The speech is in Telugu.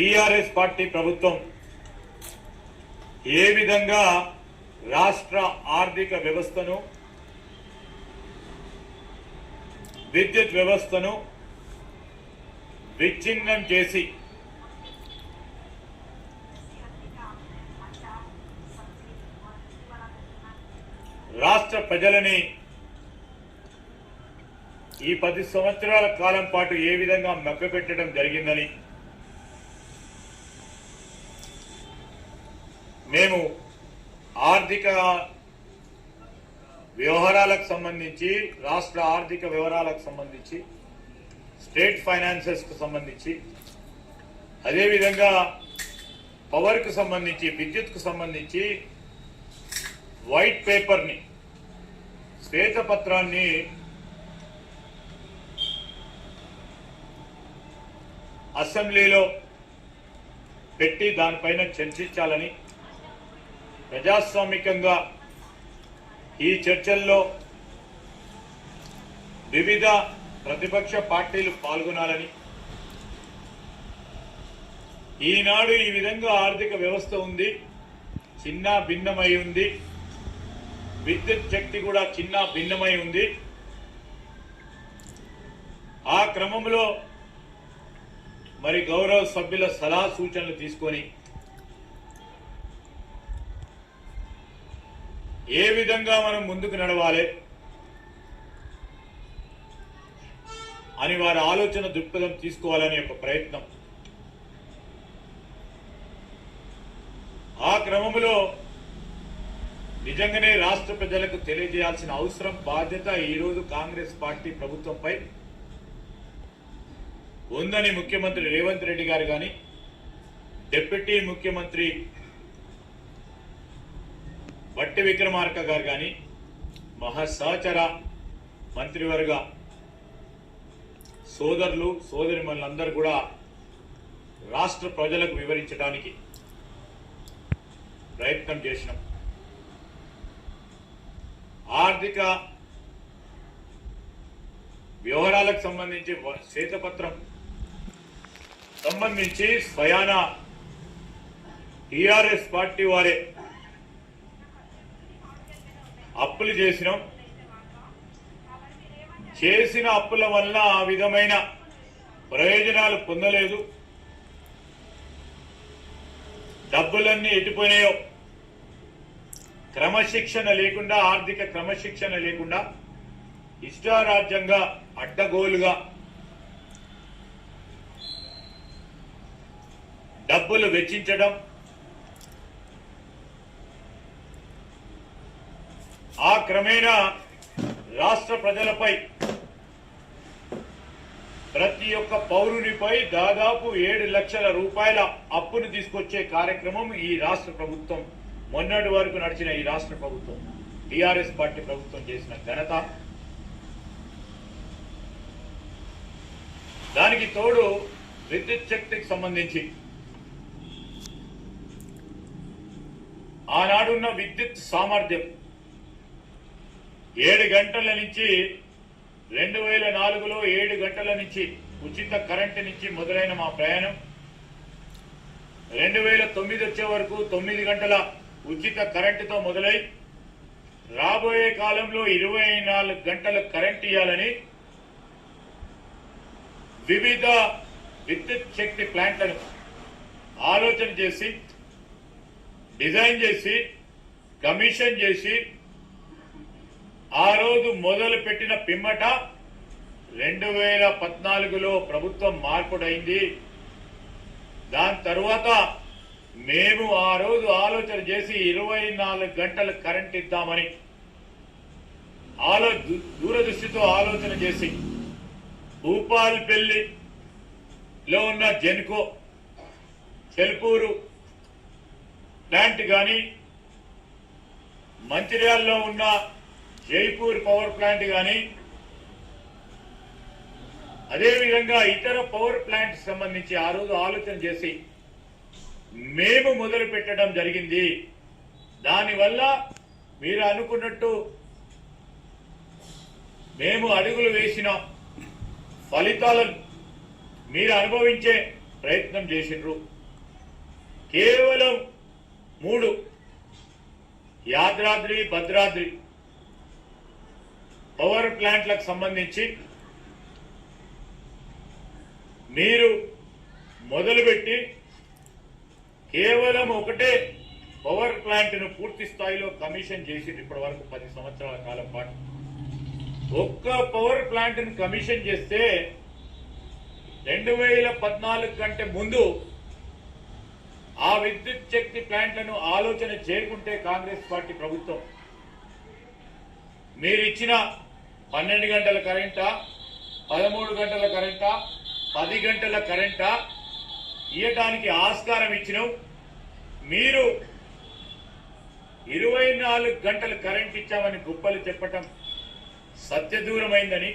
టీఆర్ఎస్ పార్టీ ప్రభుత్వం ఏ విధంగా రాష్ట్ర ఆర్థిక వ్యవస్థను, విద్యుత్ వ్యవస్థను విచ్ఛిన్నం చేసి రాష్ట్ర ప్రజలని ఈ 10 సంవత్సరాల కాలం పాటు ఏ విధంగా మభ్యపెట్టడం జరిగిందని మేము ఆర్థిక వ్యవహారాలకు సంబంధించి, రాష్ట్ర ఆర్థిక వ్యవహారాలకు సంబంధించి, స్టేట్ ఫైనాన్సెస్ కు సంబంధించి, అదేవిధంగా పవర్ కు సంబంధించి, విద్యుత్ కు సంబంధించి వైట్ పేపర్ని, శ్వేతపత్రాన్ని అసెంబ్లీలో పెట్టి దానిపైన చర్చించాలని, ప్రజాస్వామికంగా ఈ చర్చల్లో వివిధ ప్రతిపక్ష పార్టీలు పాల్గొనాలని, ఈనాడు ఈ విధంగా ఆర్థిక వ్యవస్థ ఉంది, చిన్న భిన్నమై ఉంది, విద్యుత్ శక్తి కూడా చిన్న భిన్నమై ఉంది. ఆ క్రమంలో మరి గౌరవ సభ్యుల సలహా సూచనలు తీసుకొని ఏ విధంగా మనం ముందుకు నడవాలి అని వారి ఆలోచన దృక్పథం తీసుకోవాలని ఒక ప్రయత్నం. ఆ క్రమంలో నిజంగానే రాష్ట్ర ప్రజలకు తెలియజేయాల్సిన అవసరం, బాధ్యత ఈరోజు కాంగ్రెస్ పార్టీ ప్రభుత్వంపై ఉందని ముఖ్యమంత్రి రేవంత్ రెడ్డి గారు కానీ, డిప్యూటీ ముఖ్యమంత్రి బట్టి విక్రమార్క గారు కానీ, మహాసహచర మంత్రివర్గ సోదరులు సోదరిమణులందరూ కూడా రాష్ట్ర ప్రజలకు వివరించడానికి ప్రయత్నం చేసినాం. ఆర్థిక వ్యవహారాలకు సంబంధించి శ్వేతపత్రం సంబంధించి స్వయాన టీఆర్ఎస్ పార్టీ వారే అప్పులు చేసినాం. చేసిన అప్పుల వల్ల ఆ విధమైన ప్రయోజనాలు పొందలేదు. డబ్బులన్నీ ఎటుపోయినాయో, క్రమశిక్షణ లేకుండా, ఆర్థిక క్రమశిక్షణ లేకుండా ఇష్టారాజ్యంగా అడ్డగోలుగా డబ్బులు వెచ్చించడం, ఆ క్రమేణా రాష్ట్ర ప్రజలపై, ప్రతి ఒక్క పౌరునిపై దాదాపు 7 లక్షల రూపాయల అప్పును తీసుకొచ్చే కార్యక్రమం ఈ రాష్ట్ర ప్రభుత్వం, మొన్నటి వరకు నడిచిన ఈ రాష్ట్ర ప్రభుత్వం, టీఆర్ఎస్ పార్టీ ప్రభుత్వం చేసిన ఘనత. దానికి తోడు విద్యుత్ శక్తికి సంబంధించి ఆనాడున్న విద్యుత్ సామర్థ్యం 7 గంటల నుంచి 2004లో 7 గంటల నుంచి ఉచిత కరెంటు నుంచి మొదలైన మా ప్రయాణం 2009 వచ్చే వరకు 9 గంటల ఉచిత కరెంటుతో మొదలై రాబోయే కాలంలో 24 గంటల కరెంటు ఇవ్వాలని వివిధ విద్యుత్ శక్తి ప్లాంట్లను ఆలోచన చేసి, డిజైన్ చేసి, కమిషన్ చేసి ఆ రోజు మొదలు పెట్టిన పిమ్మట 2014లో ప్రభుత్వం మార్పుడైంది. దాని తరువాత మేము ఆ రోజు ఆలోచన చేసి 24 గంటలు కరెంట్ ఇద్దామని దూరదృష్టితో ఆలోచన చేసి భూపాల్పల్లిలో ఉన్న జెన్కో చెల్పూరు ప్లాంట్ కానీ, మంచిర్యాలలో ఉన్న జైపూర్ పవర్ ప్లాంట్ కానీ, అదేవిధంగా ఇతర పవర్ ప్లాంట్ సంబంధించి ఆ రోజు ఆలోచన చేసి మేము మొదలు పెట్టడం జరిగింది. దానివల్ల మీరు అనుకున్నట్టు మేము అడుగులు వేసిన ఫలితాలను మీరు అనుభవించే ప్రయత్నం చేసిండ్రు. కేవలం 3 యాదాద్రి భద్రాద్రి పవర్ ప్లాంట్లకు సంబంధించి మీరు మొదలుపెట్టి కేవలం ఒకటే పవర్ ప్లాంట్ ను పూర్తి స్థాయిలో కమిషన్ చేసి ఇప్పటి వరకు 10 సంవత్సరాల కాలం పాటు ఒక్క పవర్ ప్లాంట్ ను కమిషన్ చేస్తే 2014 కంటే ముందు ఆ విద్యుత్ శక్తి ప్లాంట్లను ఆలోచన చేయకుంటే కాంగ్రెస్ పార్టీ ప్రభుత్వం మీరు ఇచ్చిన 12 గంటల కరెంటా 13 గంటల కరెంటా 10 గంటల కరెంటా ఇవ్వడానికి ఆస్కారం ఇచ్చినాం. మీరు 24 గంటలు కరెంట్ ఇచ్చామని గొప్పలు చెప్పటం సత్యదూరమైందని